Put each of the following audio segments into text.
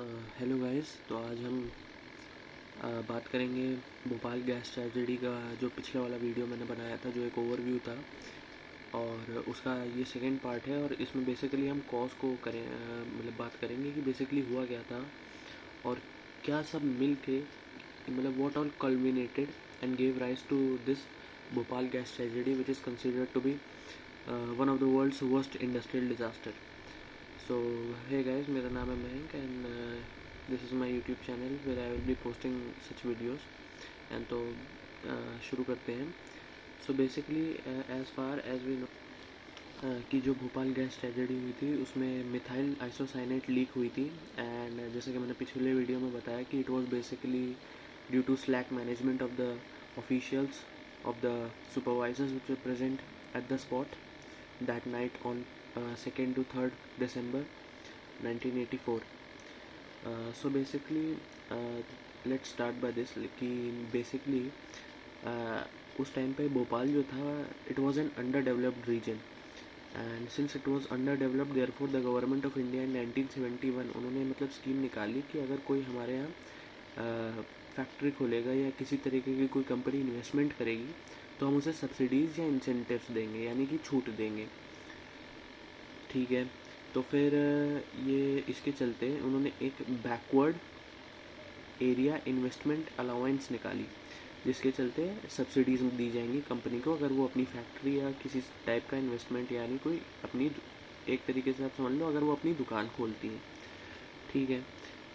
Hello guys. तो आज हम बात करेंगे भोपाल गैस ट्रेजेडी का। जो पिछले वाला वीडियो मैंने बनाया था, जो एक ओवरव्यू था, और उसका ये सेकंड पार्ट है। और इसमें बेसिकली हम कॉज को करें मतलब बात करेंगे कि बेसिकली हुआ क्या था और क्या सब मिल के मतलब what all culminated and gave rise to this Bhopal gas tragedy which is considered to be one of the world's worst industrial disaster. So hey guys, मेरा नाम है Mayank and this is my YouTube channel where I will be posting such videos। and तो शुरू करते हैं। So basically as far as we know कि जो Bhopal gas tragedy हुई थी उसमें मिथाइल आइसोसाइनेट लीक हुई थी। एंड जैसे कि मैंने पिछले वीडियो में बताया कि it was basically due to slack management of the officials of the supervisors which were present at the spot that night on 2nd to 3rd December 1984। So basically let's start by this कि basically उस time पे भोपाल जो था it was an underdeveloped region and since it was underdeveloped therefore the government of India in 1971 उन्होंने मतलब scheme निकाली कि अगर कोई हमारे यहाँ फैक्ट्री खोलेगा या किसी तरीके की कोई कंपनी इन्वेस्टमेंट करेगी तो हम उसे सब्सिडीज़ या इंसेंटिव्स देंगे, यानी कि छूट देंगे। ठीक है, तो फिर ये इसके चलते उन्होंने एक बैकवर्ड एरिया इन्वेस्टमेंट अलाउंस निकाली, जिसके चलते सब्सिडीज़ दी जाएंगी कंपनी को अगर वो अपनी फैक्ट्री या किसी टाइप का इन्वेस्टमेंट, यानी कोई अपनी एक तरीके से आप समझ लो अगर वो अपनी दुकान खोलती हैं। ठीक है,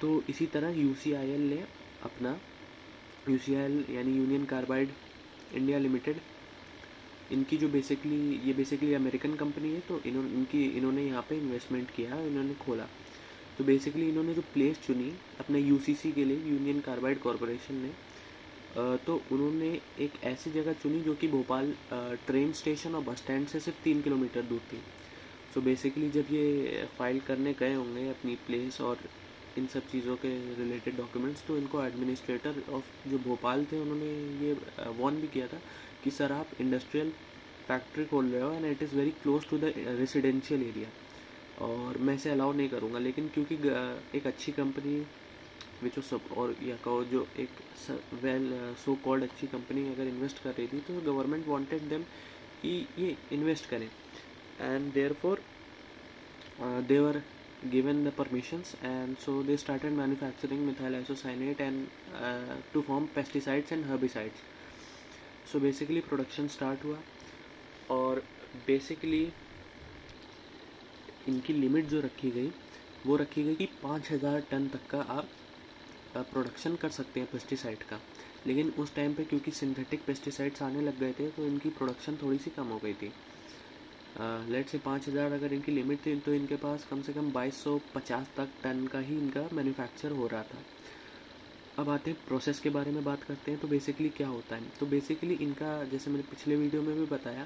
तो इसी तरह UCIL ने अपना UCIL यानी यूनियन कार्बाइड इंडिया लिमिटेड, इनकी जो ये बेसिकली अमेरिकन कंपनी है, तो इन्होंने यहाँ पे इन्वेस्टमेंट किया, इन्होंने खोला। तो बेसिकली इन्होंने जो प्लेस चुनी अपने UCC के लिए, यूनियन कार्बाइड कॉरपोरेशन ने, तो उन्होंने एक ऐसी जगह चुनी जो कि भोपाल ट्रेन स्टेशन और बस स्टैंड से सिर्फ 3 किलोमीटर दूर थी। सो बेसिकली जब ये फाइल करने गए होंगे अपनी प्लेस और इन सब चीज़ों के रिलेटेड डॉक्यूमेंट्स, तो इनको एडमिनिस्ट्रेटर ऑफ जो भोपाल थे उन्होंने ये वार्न भी किया था कि सर आप इंडस्ट्रियल फैक्ट्री खोल रहे हो and it is very close to the residential area और मैं इसे अलाउ नहीं करूँगा। लेकिन क्योंकि एक अच्छी कंपनी विच सब और या कहो जो एक वेल सो कॉल्ड अच्छी कंपनी अगर इन्वेस्ट कर रही थी तो गवर्नमेंट वांटेड देम कि ये इन्वेस्ट करें and therefore they were given the permissions and so they started manufacturing methyl isocyanate and to form pesticides and herbicides। so basically production start हुआ और basically इनकी लिमिट जो रखी गई वो रखी गई कि 5000 टन तक का आप प्रोडक्शन कर सकते हैं पेस्टिसाइड का। लेकिन उस टाइम पे क्योंकि सिंथेटिक पेस्टिसाइड्स आने लग गए थे तो इनकी प्रोडक्शन थोड़ी सी कम हो गई थी। लेट से 5000 अगर इनकी लिमिट थी तो इनके पास कम से कम 2250 तक टन का ही इनका मैन्युफैक्चर हो रहा था। अब आते हैं प्रोसेस के बारे में बात करते हैं। तो बेसिकली क्या होता है, तो बेसिकली इनका जैसे मैंने पिछले वीडियो में भी बताया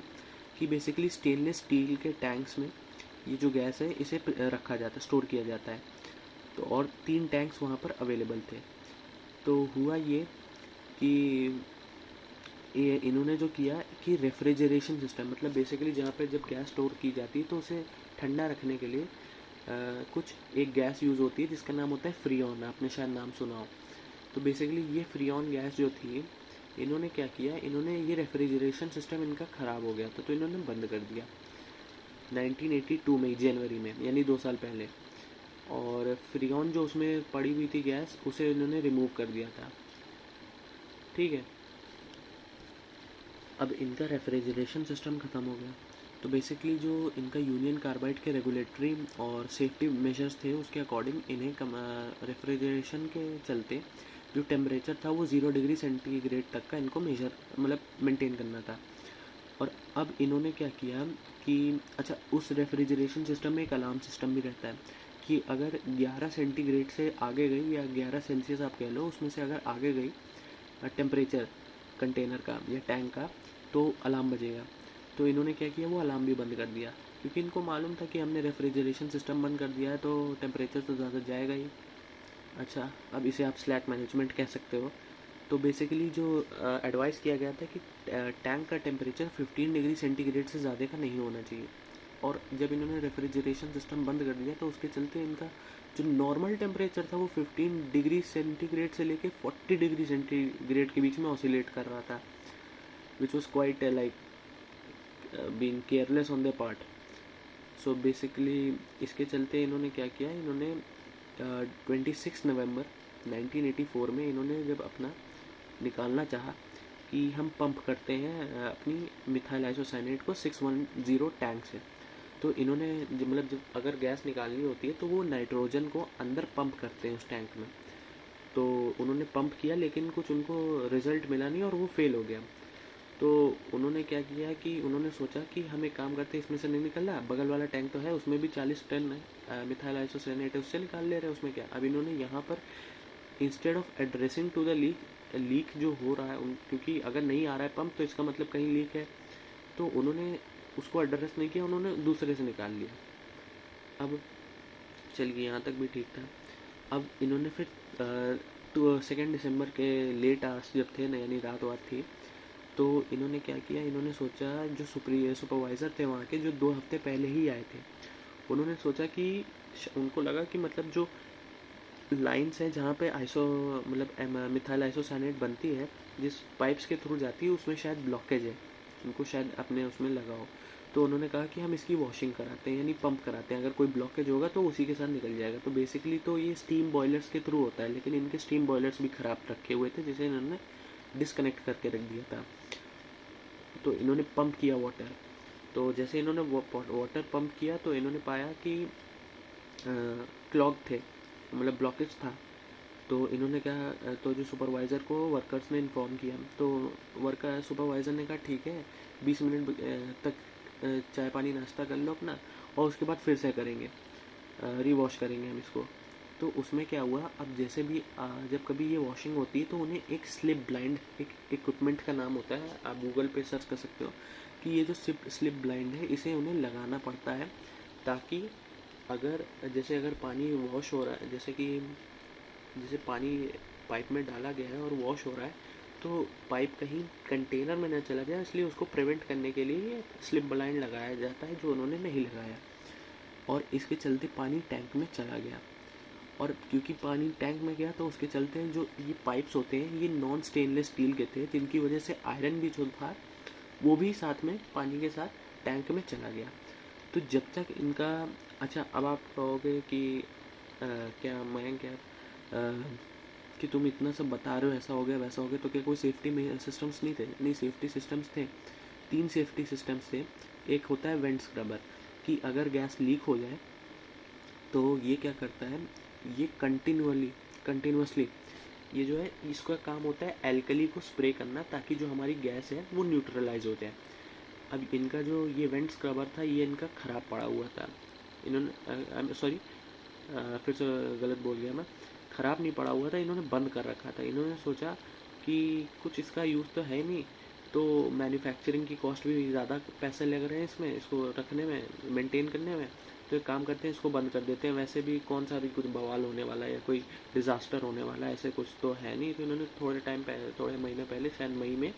कि बेसिकली स्टेनलेस स्टील के टैंक्स में ये जो गैस है इसे रखा जाता है, स्टोर किया जाता है। तो और 3 टैंक्स वहाँ पर अवेलेबल थे। तो हुआ ये कि ये इन्होंने जो किया कि रेफ्रिजरेशन सिस्टम, मतलब बेसिकली जहाँ पे जब गैस स्टोर की जाती है तो उसे ठंडा रखने के लिए कुछ एक गैस यूज़ होती है जिसका नाम होता है फ्रीऑन, आपने शायद नाम सुना हो। तो बेसिकली ये फ्रीऑन गैस जो थी, इन्होंने क्या किया, इन्होंने ये रेफ्रिजरेशन सिस्टम इनका ख़राब हो गया था तो इन्होंने बंद कर दिया 1982 में जनवरी में, यानी 2 साल पहले। और फ्रीऑन जो उसमें पड़ी हुई थी गैस उसे इन्होंने रिमूव कर दिया था। ठीक है, अब इनका रेफ्रिजरेशन सिस्टम ख़त्म हो गया तो बेसिकली जो इनका यूनियन कार्बाइड के रेगुलेटरी और सेफ्टी मेजर्स थे उसके अकॉर्डिंग इन्हें रेफ्रिजरेशन के चलते जो टेम्परेचर था वो 0 डिग्री सेंटीग्रेड तक का इनको मेजर मतलब मेंटेन करना था। और अब इन्होंने क्या किया कि अच्छा, उस रेफ्रिजरेशन सिस्टम में एक अलार्म सिस्टम भी रहता है कि अगर 11 सेंटीग्रेड से आगे गई या 11 सेल्सियस आप कह लो, उसमें से अगर आगे गई टेम्परेचर कंटेनर का या टैंक का तो अलार्म बजेगा। तो इन्होंने क्या किया, वो अलार्म भी बंद कर दिया क्योंकि इनको मालूम था कि हमने रेफ्रिजरेशन सिस्टम बंद कर दिया है तो टेम्परेचर तो ज़्यादा जाएगा ही। अच्छा, अब इसे आप स्लैक मैनेजमेंट कह सकते हो। तो बेसिकली जो एडवाइस किया गया था कि टैंक का टेम्परेचर 15 डिग्री सेंटीग्रेड से ज़्यादा का नहीं होना चाहिए। और जब इन्होंने रेफ्रिजरेशन सिस्टम बंद कर दिया तो उसके चलते इनका जो नॉर्मल टेम्परेचर था वो 15 डिग्री सेंटीग्रेड से लेके 40 डिग्री सेंटीग्रेड के बीच में ऑसिलेट कर रहा था, which was quite like being careless on the part. So basically इसके चलते इन्होंने क्या किया, इन्होंने 26 नवंबर 1984 में इन्होंने जब अपना निकालना चाहा कि हम पंप करते हैं अपनी मिथाइल आइसोसाइनेट को 610 टैंक से, तो इन्होंने मतलब जब अगर गैस निकालनी होती है तो वो नाइट्रोजन को अंदर पंप करते हैं उस टैंक में। तो उन्होंने पंप किया लेकिन कुछ उनको रिजल्ट मिला नहीं और वो फेल हो गया। तो उन्होंने क्या किया कि उन्होंने सोचा कि हम एक काम करते हैं, इसमें से नहीं निकल रहा, बगल वाला टैंक तो है उसमें भी 40 टन मिथाइल आइसोसाइनेट है, उससे निकाल ले रहे हैं, उसमें क्या। अब इन्होंने यहाँ पर instead of addressing to the leak जो हो रहा है क्योंकि अगर नहीं आ रहा है पंप तो इसका मतलब कहीं लीक है, तो उन्होंने उसको एड्रेस नहीं किया, उन्होंने दूसरे से निकाल लिया। अब चलिए यहाँ तक भी ठीक था। अब इन्होंने फिर 2 दिसंबर के लेट आवर्स जब थे, यानी रात थी, तो इन्होंने क्या किया, इन्होंने सोचा, जो सुपरवाइज़र थे वहाँ के, जो 2 हफ्ते पहले ही आए थे, उन्होंने सोचा कि उनको लगा कि मतलब जो लाइन्स है जहाँ पे मतलब मिथाइल आइसोसाइनेट बनती है, जिस पाइप्स के थ्रू जाती है उसमें शायद ब्लॉकेज है, उनको शायद अपने उसमें लगा हो। तो उन्होंने कहा कि हम इसकी वॉशिंग कराते हैं, यानी पंप कराते हैं, अगर कोई ब्लॉकेज होगा तो उसी के साथ निकल जाएगा। तो बेसिकली तो ये स्टीम बॉयलर्स के थ्रू होता है, लेकिन इनके स्टीम बॉयलर्स भी ख़राब रखे हुए थे, जिसे इन्होंने डिसकनेक्ट करके रख दिया था। तो इन्होंने पंप किया वाटर। तो जैसे इन्होंने वाटर पंप किया तो इन्होंने पाया कि क्लॉग थे, मतलब ब्लॉकेज था। तो इन्होंने क्या, तो जो सुपरवाइज़र को वर्कर्स ने इन्फॉर्म किया, तो सुपरवाइज़र ने कहा ठीक है 20 मिनट तक चाय पानी नाश्ता कर लो अपना, और उसके बाद फिर से करेंगे, रीवॉश करेंगे हम इसको। तो उसमें क्या हुआ, अब जैसे भी जब कभी ये वॉशिंग होती है तो उन्हें एक स्लिप ब्लाइंड, एक इक्विपमेंट का नाम होता है, आप गूगल पे सर्च कर सकते हो कि ये जो स्लिप ब्लाइंड है इसे उन्हें लगाना पड़ता है, ताकि अगर पानी वॉश हो रहा है, जैसे पानी पाइप में डाला गया है और वॉश हो रहा है, तो पाइप कहीं कंटेनर में न चला जाए, इसलिए उसको प्रिवेंट करने के लिए ये स्लिप ब्लाइंड लगाया जाता है, जो उन्होंने नहीं लगाया। और इसके चलते पानी टैंक में चला गया, और क्योंकि पानी टैंक में गया तो उसके चलते जो ये पाइप्स होते हैं ये नॉन स्टेनलेस स्टील के थे, जिनकी वजह से आयरन भी जो था वो भी साथ में पानी के साथ टैंक में चला गया। तो जब तक इनका, अच्छा अब आप कहोगे कि क्या मैं क्या कि तुम इतना सब बता रहे हो, ऐसा हो गया वैसा हो गया, तो क्या कोई सेफ्टी में सिस्टम्स नहीं थे? नहीं, सेफ्टी सिस्टम्स थे, 3 सेफ्टी सिस्टम्स थे। एक होता है वेंट स्क्रबर, कि अगर गैस लीक हो जाए तो ये क्या करता है, ये कंटिन्यूसली ये जो है, इसका काम होता है एल्कली को स्प्रे करना, ताकि जो हमारी गैस है वो न्यूट्रलाइज हो जाए। अब इनका जो ये वेंट स्क्रबर था ये इनका ख़राब पड़ा हुआ था, इन्होंने सॉरी फिर से गलत बोल गया मैं, ख़राब नहीं पड़ा हुआ था, इन्होंने बंद कर रखा था। इन्होंने सोचा कि कुछ इसका यूज़ तो है नहीं, तो मैन्युफैक्चरिंग की कॉस्ट भी ज़्यादा पैसे लग रहे हैं इसमें, इसको रखने में, मेंटेन करने में, तो एक काम करते हैं इसको बंद कर देते हैं, वैसे भी कौन सा भी कुछ बवाल होने वाला है या कोई डिज़ास्टर होने वाला है, ऐसे कुछ तो है नहीं। तो इन्होंने थोड़े महीने पहले, शायद मई में,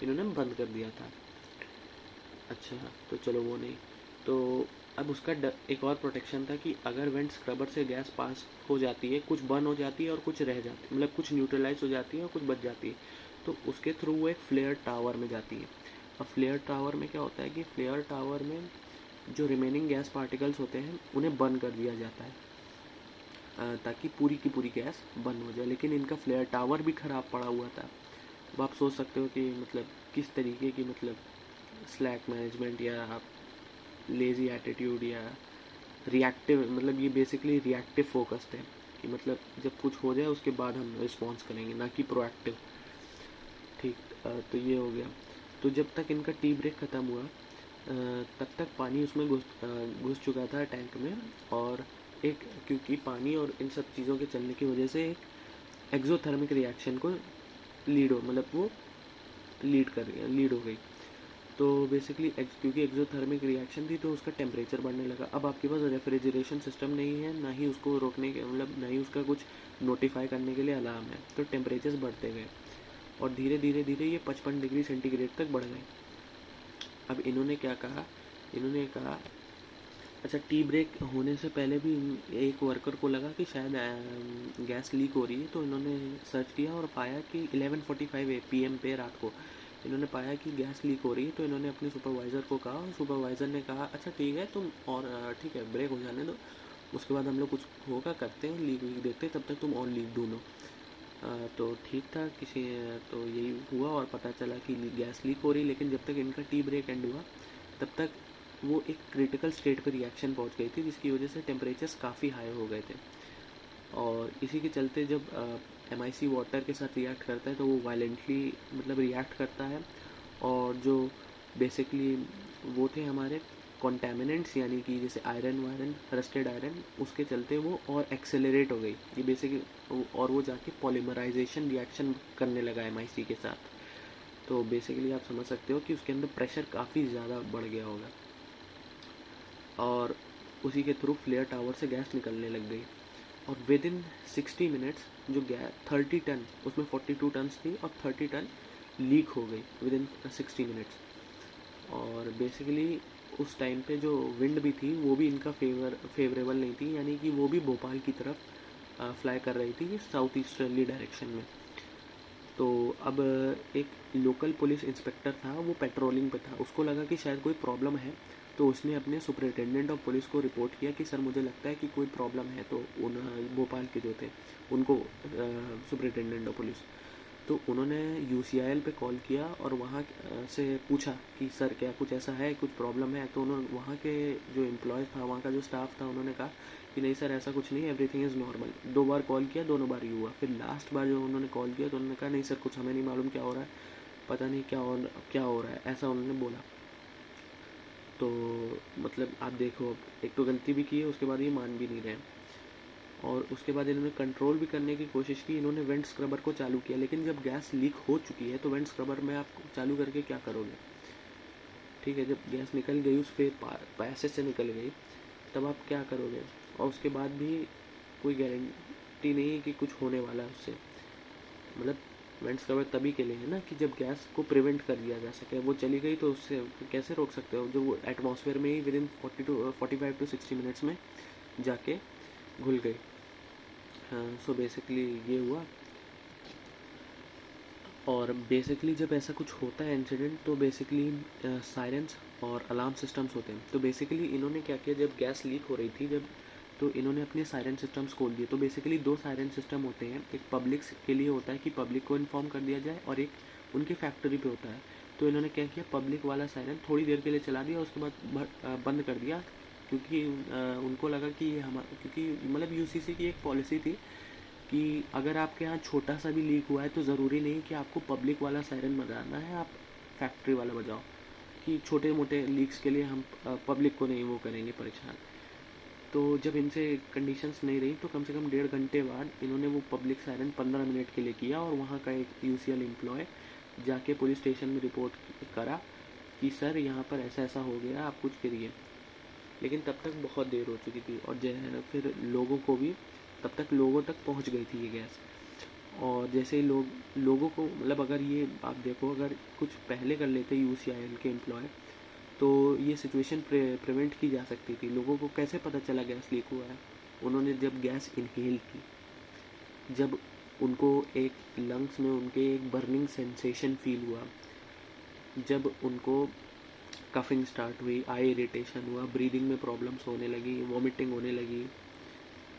इन्होंने बंद कर दिया था। अच्छा, तो चलो वो नहीं, तो अब उसका एक और प्रोटेक्शन था कि अगर वेंट स्क्रबर से गैस पास हो जाती है, कुछ बर्न हो जाती है और कुछ रह जाती है, मतलब कुछ न्यूट्रलाइज हो जाती है और कुछ बच जाती है, तो उसके थ्रू वो एक फ्लेयर टावर में जाती है। अब फ्लेयर टावर में क्या होता है कि फ्लेयर टावर में जो रिमेनिंग गैस पार्टिकल्स होते हैं उन्हें बर्न कर दिया जाता है, ताकि पूरी की पूरी गैस बंद हो जाए। लेकिन इनका फ्लेयर टावर भी ख़राब पड़ा हुआ था। अब आप सोच सकते हो कि मतलब किस तरीके की, मतलब स्लैक मैनेजमेंट या आप लेज़ी एटीट्यूड या रिएक्टिव, मतलब ये बेसिकली रिएक्टिव फोकस्ड है कि मतलब जब कुछ हो जाए उसके बाद हम रिस्पॉन्स करेंगे, ना कि प्रोएक्टिव। ठीक, तो ये हो गया। तो जब तक इनका टी ब्रेक ख़त्म हुआ तब तक पानी उसमें घुस चुका था टैंक में, और क्योंकि पानी और इन सब चीज़ों के चलने की वजह से एक एक्सोथर्मिक रिएक्शन को वो लीड हो गई। तो बेसिकली क्योंकि एक्सोथर्मिक रिएक्शन थी तो उसका टेम्परेचर बढ़ने लगा। अब आपके पास रेफ्रिजरेशन सिस्टम नहीं है, ना ही उसको रोकने के, मतलब ना ही उसका कुछ नोटिफाई करने के लिए अलार्म है, तो टेम्परेचर्स बढ़ते गए और धीरे धीरे ये 55 डिग्री सेंटीग्रेड तक बढ़ गए। अब इन्होंने क्या कहा, इन्होंने कहा अच्छा, टी ब्रेक होने से पहले भी एक वर्कर को लगा कि शायद गैस लीक हो रही है, तो इन्होंने सर्च किया और पाया कि 11:45 PM पे रात को इन्होंने पाया कि गैस लीक हो रही है। तो इन्होंने अपने सुपरवाइज़र को कहा और सुपरवाइज़र ने कहा अच्छा ठीक है तुम, और ठीक है ब्रेक हो जाने दो, उसके बाद हम लोग कुछ होगा करते हैं, लीक वीक देखते हैं, तब तक तुम और लीक ढूंढो। तो ठीक था, किसी तो यही हुआ और पता चला कि गैस लीक हो रही, लेकिन जब तक इनका टी ब्रेक एंड हुआ तब तक वो एक क्रिटिकल स्टेट पर रिएक्शन पहुंच गई थी, जिसकी वजह से टेम्परेचर्स काफ़ी हाई हो गए थे। और इसी के चलते जब MIC वाटर के साथ रिएक्ट करता है तो वो वायलेंटली मतलब रिएक्ट करता है, और जो बेसिकली वो थे हमारे कॉन्टेमिनेंट्स, यानी कि जैसे आयरन वायरन, रस्टेड आयरन, उसके चलते वो और एक्सेलरेट हो गई ये बेसिकली, और वो जाके पॉलीमराइजेशन रिएक्शन करने लगा MIC के साथ। तो बेसिकली आप समझ सकते हो कि उसके अंदर प्रेशर काफ़ी ज़्यादा बढ़ गया होगा, और उसी के थ्रू फ्लेयर टावर से गैस निकलने लग गई। और विद इन 60 मिनट्स जो गैस 30 टन, उसमें 42 टन्स थी और 30 टन लीक हो गई विद इन 60 मिनट्स। और बेसिकली उस टाइम पे जो विंड भी थी वो भी इनका फेवरेबल नहीं थी, यानी कि वो भी भोपाल की तरफ फ्लाई कर रही थी साउथ ईस्टर्ली डायरेक्शन में। तो अब एक लोकल पुलिस इंस्पेक्टर था, वो पेट्रोलिंग पे था, उसको लगा कि शायद कोई प्रॉब्लम है, तो उसने अपने सुपरिटेंडेंट ऑफ पुलिस को रिपोर्ट किया कि सर मुझे लगता है कि कोई प्रॉब्लम है। तो उन भोपाल के जो थे उनको सुपरिटेंडेंट ऑफ पुलिस, तो उन्होंने UCIL पे कॉल किया और वहाँ से पूछा कि सर क्या कुछ ऐसा है, कुछ प्रॉब्लम है। तो उन्होंने वहाँ के जो एम्प्लॉय था, वहाँ का जो स्टाफ था, उन्होंने कहा कि नहीं सर ऐसा कुछ नहीं है, everything is normal. 2 bar call किया, दोनों बार ही हुआ। फिर लास्ट बार जो उन्होंने कॉल किया तो उन्होंने कहा नहीं सर कुछ हमें नहीं मालूम क्या हो रहा है, पता नहीं क्या हो रहा है, ऐसा उन्होंने बोला। तो मतलब आप देखो, एक तो गलती भी की है, उसके बाद ये मान भी नहीं रहे। और उसके बाद इन्होंने कंट्रोल भी करने की कोशिश की, इन्होंने वेंट स्क्रबर को चालू किया, लेकिन जब गैस लीक हो चुकी है तो वेंट स्क्रबर में आप चालू करके क्या करोगे? ठीक है, जब गैस निकल गई, उस पैसे से निकल गई, तब आप क्या करोगे? और उसके बाद भी कोई गारंटी नहीं है कि कुछ होने वाला है उससे। मतलब वेंट स्क्रबर तभी के लिए है ना कि जब गैस को प्रिवेंट कर दिया जा सके। वो चली गई तो उससे कैसे रोक सकते हो, जो वो एटमॉस्फेयर में ही विद इन 45 to 60 मिनट्स में जाके घुल गई। सो बेसिकली ये हुआ। और बेसिकली जब ऐसा कुछ होता है इंसिडेंट, तो बेसिकली सायरेंस और अलार्म सिस्टम्स होते हैं। तो बेसिकली इन्होंने क्या किया, जब गैस लीक हो रही थी जब, तो इन्होंने अपने सायरन सिस्टम्स खोल दिए। तो बेसिकली 2 सायरन सिस्टम होते हैं, एक पब्लिक के लिए होता है कि पब्लिक को इन्फॉर्म कर दिया जाए, और एक उनकी फैक्ट्री पे होता है। तो इन्होंने क्या किया, पब्लिक वाला सायरन थोड़ी देर के लिए चला दिया, उसके बाद बंद कर दिया, क्योंकि उनको लगा कि क्योंकि मतलब UCC की एक पॉलिसी थी कि अगर आपके यहाँ छोटा सा भी लीक हुआ है तो ज़रूरी नहीं कि आपको पब्लिक वाला सायरन बजाना है, आप फैक्ट्री वाला बजाओ, कि छोटे मोटे लीक्स के लिए हम पब्लिक को नहीं वो करेंगे परेशान। तो जब इनसे कंडीशंस नहीं रही तो कम से कम 1.5 घंटे बाद इन्होंने वो पब्लिक सायरन 15 मिनट के लिए किया, और वहाँ का एक UCL एम्प्लॉय जाके पुलिस स्टेशन में रिपोर्ट करा कि सर यहाँ पर ऐसा ऐसा हो गया, आप कुछ करिए। लेकिन तब तक बहुत देर हो चुकी थी, और फिर लोगों को भी, तब तक लोगों तक पहुंच गई थी ये गैस। और जैसे ही लोगों को मतलब, अगर ये आप देखो, अगर कुछ पहले कर लेते UCIL के एम्प्लॉय, तो ये सिचुएशन प्रिवेंट की जा सकती थी। लोगों को कैसे पता चला गैस लीक हुआ है? उन्होंने जब गैस इनहेल की, जब उनको एक लंग्स में उनके एक बर्निंग सेंसेशन फील हुआ, जब उनको कफिंग स्टार्ट हुई, आई इरिटेशन हुआ, ब्रीदिंग में प्रॉब्लम्स होने लगी, वॉमिटिंग होने लगी,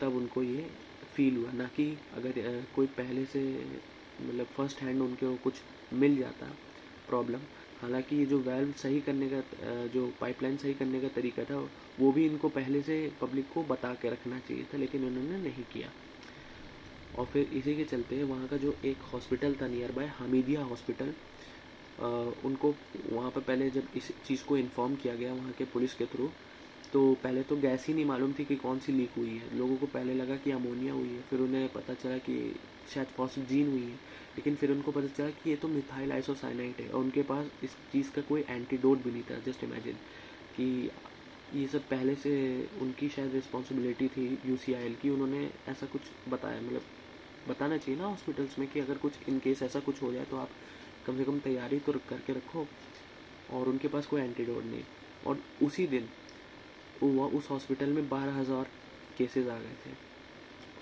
तब उनको ये फील हुआ। ना कि अगर कोई पहले से मतलब फर्स्ट हैंड उनके कुछ मिल जाता प्रॉब्लम। हालांकि ये जो वाल्व सही करने का जो पाइपलाइन सही करने का तरीका था, वो भी इनको पहले से पब्लिक को बता के रखना चाहिए था, लेकिन उन्होंने नहीं किया। और फिर इसी के चलते वहाँ का जो एक हॉस्पिटल था नियर बाय, हमीदिया हॉस्पिटल, उनको वहाँ पर पहले जब इस चीज़ को इन्फॉर्म किया गया वहाँ के पुलिस के थ्रू, तो पहले तो गैस ही नहीं मालूम थी कि कौन सी लीक हुई है। लोगों को पहले लगा कि अमोनिया हुई है, फिर उन्हें पता चला कि शायद फॉस्फजीन हुई है, लेकिन फिर उनको पता चला कि ये तो मिथाइल आइसोसाइनाइड है, और उनके पास इस चीज़ का कोई एंटीडोट भी नहीं था। जस्ट इमेजिन कि ये सब पहले से उनकी शायद रिस्पॉन्सिबिलिटी थी UCIL की, उन्होंने ऐसा कुछ बताया। मतलब बताना चाहिए ना हॉस्पिटल्स में कि अगर कुछ इन केस ऐसा कुछ हो जाए तो आप कम से कम तैयारी तो करके रखो, और उनके पास कोई एंटीडोट नहीं। और उसी दिन उस हॉस्पिटल में 12,000 केसेस आ गए थे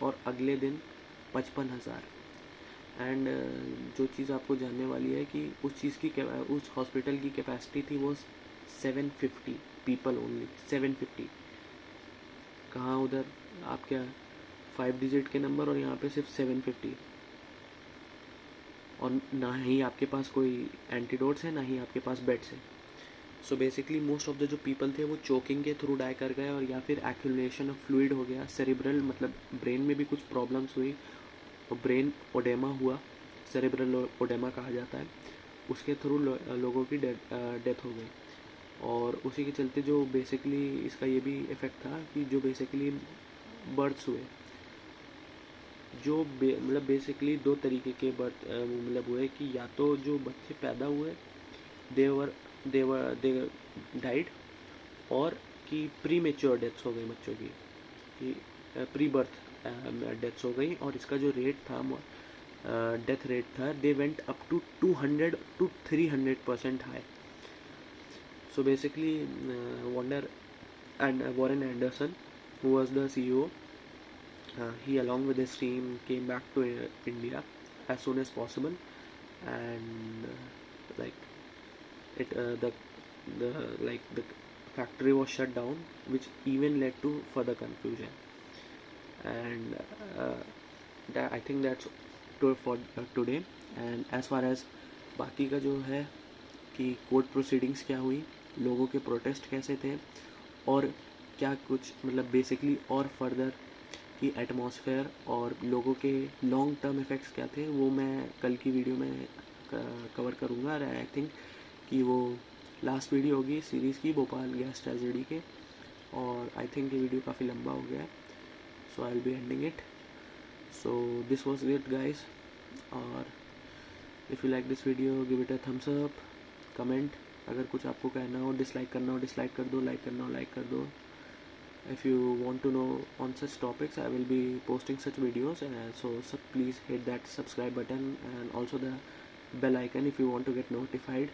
और अगले दिन 55,000। एंड जो चीज़ आपको जानने वाली है कि उस हॉस्पिटल की कैपेसिटी थी वो 750 पीपल ओनली। 750। कहाँ उधर आप क्या 5 डिजिट के नंबर और यहाँ पे सिर्फ 750, और ना ही आपके पास कोई एंटीडोट्स है, ना ही आपके पास बेड्स है। So basically most of the जो पीपल थे वो चोकिंग के थ्रू डाई कर गए, और या फिर एक्यूमुलेशन ऑफ फ्लूइड हो गया, सेरिब्रल मतलब ब्रेन में भी कुछ प्रॉब्लम्स हुई और ब्रेन ओडेमा हुआ, सेरिब्रल ओडेमा कहा जाता है, उसके थ्रू लोगों की डेथ हो गई। और उसी के चलते जो बेसिकली इसका ये भी इफ़ेक्ट था कि जो बेसिकली बर्थ्स हुए, जो मतलब बेसिकली 2 तरीके के बर्थ मतलब हुए कि या तो जो बच्चे पैदा हुए दे डाइड, और कि प्री मेच्योर डेथ्स हो गई बच्चों की, कि प्री बर्थ डेथ्स हो गई। और इसका जो रेट था डेथ रेट था, they went up to 200 to 300% high. So basically Warren Anderson, who was the CEO, he along with his team came back to India as soon as possible, and like the factory was shut down, which even led to further confusion. And I think that's for today. And as far as बाकी का जो है कि court proceedings क्या हुई, लोगों के protest कैसे थे, और क्या कुछ मतलब बेसिकली और फर्दर की एटमॉस्फेयर और लोगों के लॉन्ग टर्म इफ़ेक्ट्स क्या थे, वो मैं कल की वीडियो में कवर करूँगा। और आई थिंक कि वो लास्ट वीडियो होगी सीरीज़ की भोपाल गैस ट्रेजेडी के, और आई थिंक ये वीडियो काफ़ी लंबा हो गया है, so I will be ending it. So this was it guys, और if you like this video give it a thumbs up, comment, अगर कुछ आपको कहना हो, डिसलाइक करना हो डिसलाइक कर दो, लाइक करना हो लाइक कर दो। If you want to know on such topics, I will be posting such videos, so please hit that subscribe button and also the bell icon if you want to get notified.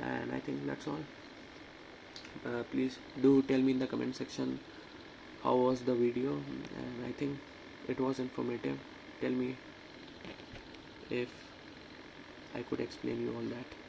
And I think that's all. Please do tell me in the comment section how was the video, and I think it was informative. Tell me if I could explain you all that.